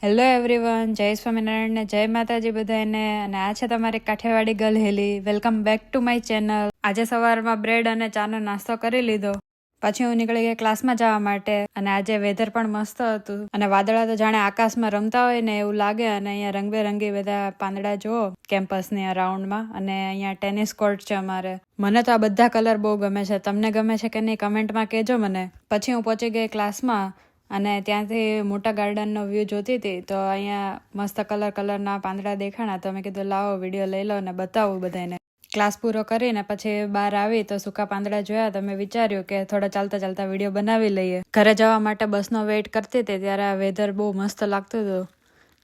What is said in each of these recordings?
Hello everyone, જય સ્વામિનારાયણ ને જય માતાજી બધાને. અને આ છે તમારી Kathiyawadi girl Heli. Welcome back to my channel. આજે સવારમાં બ્રેડ અને ચાનો નાસ્તો કરી લીધો. પછી હું નીકળી ગઈ ક્લાસમાં જવા માટે. અને આજે વેધર પણ મસ્ત હતું અને વાદળા તો જાણે આકાશમાં રમતા હોય ને એવું લાગે. અને અહીંયા રંગબેરંગી બધા પાંદડા જુઓ કેમ્પસની રાઉન્ડમાં. અને અહીંયા ટેનિસ કોર્ટ છે અમારે. મને તો આ બધા કલર બહુ ગમે છે. તમને ગમે છે કે નહીં કમેન્ટમાં કહેજો મને. પછી હું પહોંચી ગઈ ક્લાસમાં અને ત્યાંથી મોટા ગાર્ડનનો વ્યૂ જોતી હતી. તો અહીંયા મસ્ત કલરના પાંદડા દેખાણા. તો મેં કીધું લાવો વિડીયો લઈ લો અને બતાવું બધાને. ક્લાસ પૂરો કરીને પછી બહાર આવી તો સૂકા પાંદડા જોયા. તો મેં વિચાર્યું કે થોડા ચાલતા ચાલતા વિડીયો બનાવી લઈએ. ઘરે જવા માટે બસનો વેઇટ કરતી હતી ત્યારે આ વેધર બહુ મસ્ત લાગતું હતું.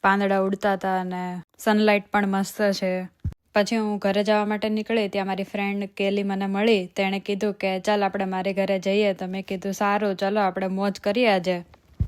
પાંદડા ઉડતા હતા અને સનલાઇટ પણ મસ્ત છે. પછી હું ઘરે જવા માટે નીકળી ત્યાં મારી ફ્રેન્ડ કેલી મને મળી. તેણે કીધું કે ચાલ આપણે મારી ઘરે જઈએ. તો મેં કીધું સારું ચલો આપણે મોજ કરીએ આજે.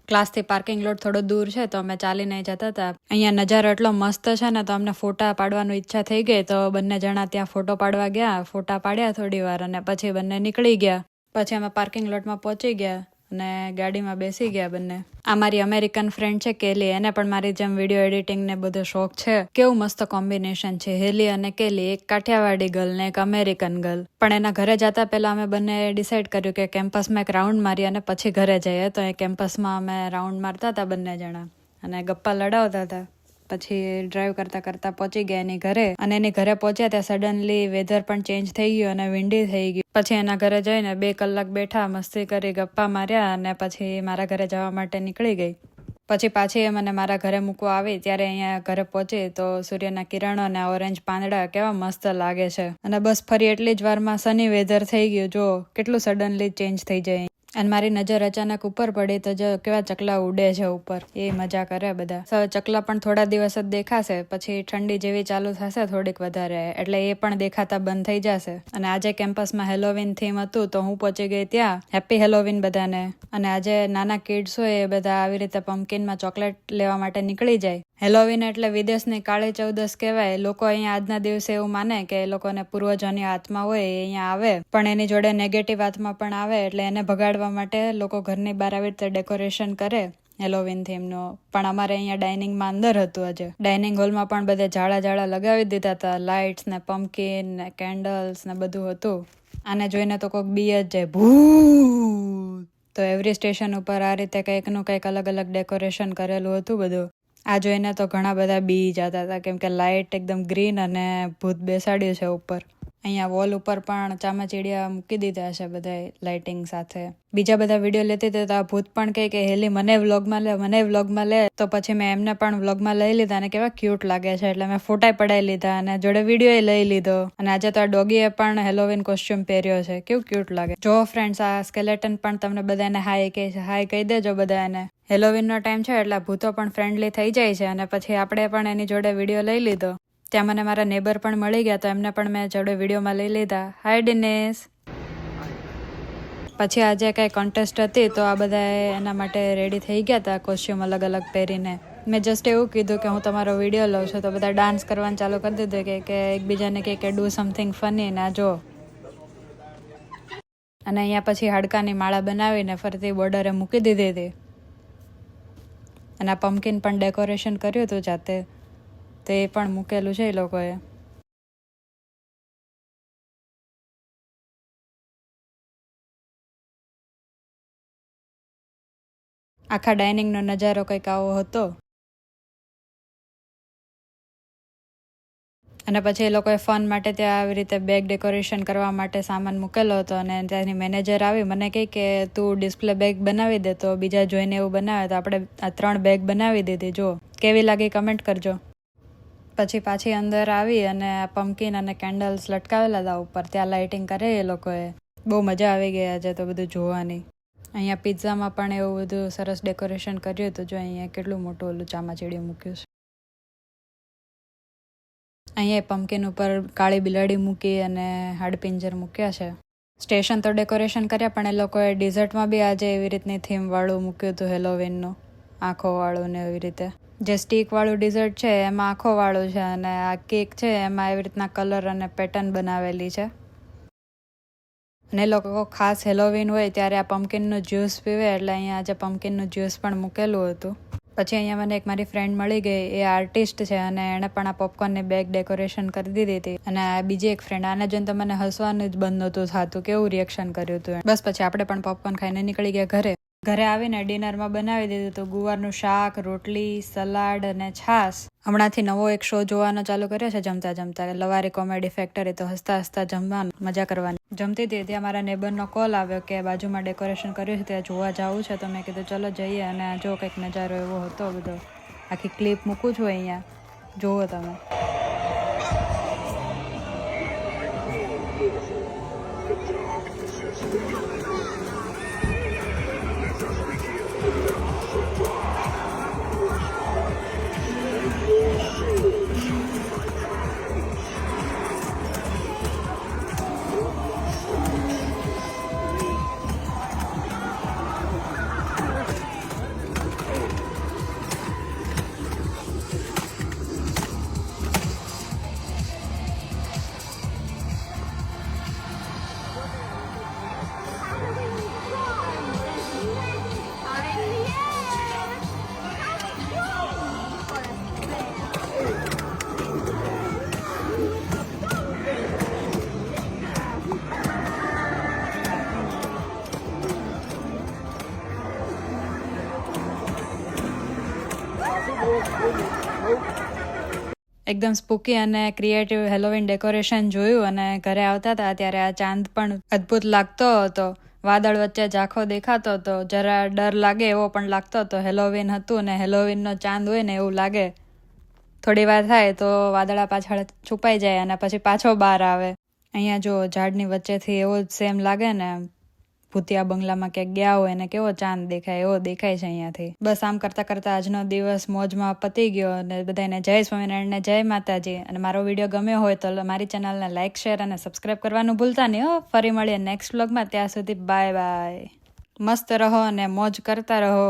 ક્લાસથી પાર્કિંગ લોટ થોડો દૂર છે તો અમે ચાલીને જતા હતા. અહીંયા નજારો એટલો મસ્ત છે ને તો અમને ફોટા પાડવાની ઈચ્છા થઈ ગઈ. તો બંને જણા ત્યાં ફોટો પાડવા ગયા. ફોટા પાડ્યા થોડી વાર અને પછી બંને નીકળી ગયા. પછી અમે પાર્કિંગ લોટમાં પહોંચી ગયા અને ગાડીમાં બેસી ગયા બંને. આ મારી અમેરિકન ફ્રેન્ડ છે કેલી. એને પણ મારી જેમ વિડીયો એડિટિંગ ને બધો શોખ છે. કેવું મસ્ત કોમ્બિનેશન છે હેલી અને કેલી. એક કાઠિયાવાડી ગર્લ ને એક અમેરિકન ગર્લ. પણ એના ઘરે જતા પહેલા અમે બંને ડિસાઈડ કર્યું કે કેમ્પસમાં એક રાઉન્ડ મારી અને પછી ઘરે જઈએ. તો એ કેમ્પસમાં અમે રાઉન્ડ મારતા હતા બંને જણા અને ગપ્પા લડાવતા હતા. પછી ડ્રાઈવ કરતા કરતા પહોંચી ગયા એની ઘરે. અને એની ઘરે પહોંચ્યા ત્યાં સડનલી વેધર પણ ચેન્જ થઈ ગયું અને વિન્ડી થઈ ગયું. પછી એના ઘરે જઈને 2 કલાક બેઠા, મસ્તી કરી, ગપ્પા માર્યા અને પછી મારા ઘરે જવા માટે નીકળી ગઈ. પછી પાછી એ મને મારા ઘરે મૂકવા આવી. ત્યારે અહીંયા ઘરે પહોંચી તો સૂર્યના કિરણો અને ઓરેન્જ પાંદડા કેવા મસ્ત લાગે છે. અને બસ ફરી એટલી જ વારમાં સની વેધર થઈ ગયું. જો કેટલું સડનલી ચેન્જ થઈ જાય. અને મારી નજર અચાનક ઉપર પડી તો જો કેવા ચકલા ઉડે છે ઉપર. એ મજા કરે બધા. હવે ચકલા પણ થોડા દિવસ જ દેખાશે. પછી ઠંડી જેવી ચાલુ થશે થોડીક વધારે એટલે એ પણ દેખાતા બંધ થઈ જશે. અને આજે કેમ્પસમાં હેલોવીન થીમ હતું તો હું પહોંચી ગઈ ત્યાં. હેપી હેલોવીન બધાને. અને આજે નાના કિડ્સ હોય એ બધા આવી રીતે પમ્પકિનમાં ચોકલેટ લેવા માટે નીકળી જાય. હેલોવીન એટલે વિદેશની કાળી ચૌદસ કહેવાય. લોકો અહીંયા આજના દિવસે એવું માને કે એ લોકોને પૂર્વજોની આત્મા હોય એ અહીંયા આવે. પણ એની જોડે નેગેટિવ આત્મા પણ આવે. એટલે એને ભગાડવા માટે લોકો ઘરની બહાર આવી રીતે ડેકોરેશન કરે હેલોવીન થીમનો. પણ અમારે અહીંયા ડાઇનિંગમાં અંદર હતું. આજે ડાઇનિંગ હોલમાં પણ બધે ઝાડા લગાવી દીધા હતા. લાઇટ્સ ને પમ્પકિન ને કેન્ડલ્સ ને બધું હતું. આને જોઈને તો કોઈક બી જ જાય ભૂત. તો એવરી સ્ટેશન ઉપર આ રીતે કંઈકનું કંઈક અલગ ડેકોરેશન કરેલું હતું બધું. આ જોઈને તો ઘણા બધા બી જતા હતા કેમ કે લાઇટ એકદમ ગ્રીન અને ભૂત બેસાડ્યું છે ઉપર. અહીંયા વોલ ઉપર પણ ચામાચીડિયા મૂકી દીધા છે બધા લાઇટિંગ સાથે. બીજા બધા વિડીયો લેતી હતી તો આ ભૂત પણ કહે કે હેલી મને વ્લોગમાં લે. તો પછી મેં એમને પણ વ્લોગમાં લઈ લીધા અને કેવા ક્યુટ લાગે છે એટલે મેં ફોટા પડાવી લીધા અને જોડે વિડીયો લઈ લીધો. અને આજે તો આ ડોગીએ પણ હેલોવીન કોસ્ટ્યુમ પહેર્યો છે. કેવું ક્યુટ લાગે. જો ફ્રેન્ડ્સ આ સ્કેલેટન પણ તમને બધાને હાય કહી દેજો બધાને. હેલોવીનનો ટાઈમ છે એટલે ભૂતો પણ ફ્રેન્ડલી થઈ જાય છે. અને પછી આપણે પણ એની જોડે વિડીયો લઈ લીધો. ત્યાં મને મારા નેબર પણ મળી ગયા તો એમને પણ મેં જોડે વિડીયોમાં લઈ લીધા. હાય દિનેશ. પછી આજે કંઈ કોન્ટેસ્ટ હતી તો આ બધા એના માટે રેડી થઈ ગયા હતા કોસ્ટ્યુમ અલગ પહેરીને. મેં જસ્ટ એવું કીધું કે હું તમારો વિડીયો લઉં છું તો બધા ડાન્સ કરવાનું ચાલુ કરી દીધું કે એકબીજાને કે ડુ સમથિંગ ફની. ના જો. અને અહીંયા પછી હાડકાની માળા બનાવીને ફરતી બોર્ડરે મૂકી દીધી હતી. અને આ પમ્પકિન પણ ડેકોરેશન કર્યું હતું જાતે. તો એ પણ મૂકેલું છે એ લોકોએ. આખા ડાઇનિંગનો નજારો કંઈક આવો હતો. અને પછી એ લોકોએ ફન માટે ત્યાં આવી રીતે બેગ ડેકોરેશન કરવા માટે સામાન મૂકેલો હતો. અને ત્યાંની મેનેજર આવી મને કહે કે તું ડિસ્પ્લે બેગ બનાવી દે તો બીજા જોઈને એવું બનાવે. તો આપણે આ 3 બેગ બનાવી દીધી. જો કેવી લાગી કમેન્ટ કરજો. પછી પાછી અંદર આવી અને પમ્પકિન અને કેન્ડલ્સ લટકાવેલા હતા ઉપર. ત્યાં લાઇટિંગ કરે એ લોકોએ. બહુ મજા આવી ગઈ આજે તો બધું જોવાની. અહીંયા પિઝામાં પણ એવું બધું સરસ ડેકોરેશન કર્યું હતું. જો અહીંયા કેટલું મોટું ઓલું ચામાચીડિયું મૂક્યું છે. અહીંયા પમ્પકિન ઉપર કાળી બિલાડી મૂકી અને હાડપિંજર મૂક્યા છે. સ્ટેશન તો ડેકોરેશન કર્યા પણ એ લોકોએ ડિઝર્ટમાં બી આજે એવી રીતની થીમ વાળું મૂક્યું હતું હેલોવીનનું. આંખો વાળું ને એવી રીતે. જે સ્ટીક વાળું ડિઝર્ટ છે એમાં આંખો વાળું છે અને આ કેક છે એમાં એવી રીતના કલર અને પેટર્ન બનાવેલી છે. અને એ લોકો ખાસ હેલોવીન હોય ત્યારે આ પમ્પકિનનું જ્યુસ પીવે એટલે અહીંયા આજે પમ્પકિનનું જ્યુસ પણ મૂકેલું હતું. પછી અહીંયા મને એક મારી ફ્રેન્ડ મળી ગઈ, એ આર્ટિસ્ટ છે અને એણે પણ આ પોપકોર્નની બેગ ડેકોરેશન કરી દીધી હતી. અને બીજી એક ફ્રેન્ડ, આને જોઈને તો મને હસવાનું જ બંધ નહોતું થતું, કેવું રિએક્શન કર્યું હતું. બસ પછી આપણે પણ પોપકોર્ન ખાઈને નીકળી ગયા ઘરે. ઘરે આવીને ડિનરમાં બનાવી દીધું હતું ગુવારનું શાક, રોટલી, સલાડ અને છાશ. હમણાંથી નવો એક શો જોવાનો ચાલુ કર્યો છે જમતા જમતા, લવારી કોમેડી ફેક્ટરી. તો હસતા હસતા જમવાનું, મજા કરવાની. જમતી હતી ત્યાં મારા નેબરનો કોલ આવ્યો કે બાજુમાં ડેકોરેશન કર્યું છે ત્યાં જોવા જવું છે. તો મેં કીધું ચલો જઈએ. અને જો કંઈક નજારો એવો હતો બધો. આખી ક્લિપ મૂકું છું અહીંયા, જુઓ તમે. એકદમ સ્પૂકી અને ક્રિએટિવ હેલોવીન ડેકોરેશન જોયું. અને ઘરે આવતા હતા ત્યારે આ ચાંદ પણ અદ્ભુત લાગતો હતો. વાદળ વચ્ચે ઝાંખો દેખાતો હતો, જરા ડર લાગે એવો પણ લાગતો હતો. હેલોવીન હતું ને હેલોવીનનો ચાંદ હોય ને એવું લાગે. થોડી વાર થાય તો વાદળા પાછળ છુપાઈ જાય અને પછી પાછો બહાર આવે. અહીંયા જો ઝાડની વચ્ચેથી એવો જ સેમ લાગે ને, ભૂતિયા બંગલામાં ક્યાંક ગયા હોય ને કેવો ચાંદ દેખાય એવો દેખાય છે અહીંયાથી. બસ આમ કરતા કરતા આજનો દિવસ મોજમાં પતી ગયો. અને બધાને જય સ્વામિનારાયણ ને જય માતાજી. અને મારો વિડીયો ગમ્યો હોય તો મારી ચેનલને લાઇક, શેર અને સબસ્ક્રાઈબ કરવાનું ભૂલતા નહીં હો. ફરી મળીએ નેક્સ્ટ વ્લોગમાં. ત્યાં સુધી બાય બાય. મસ્ત રહો અને મોજ કરતા રહો.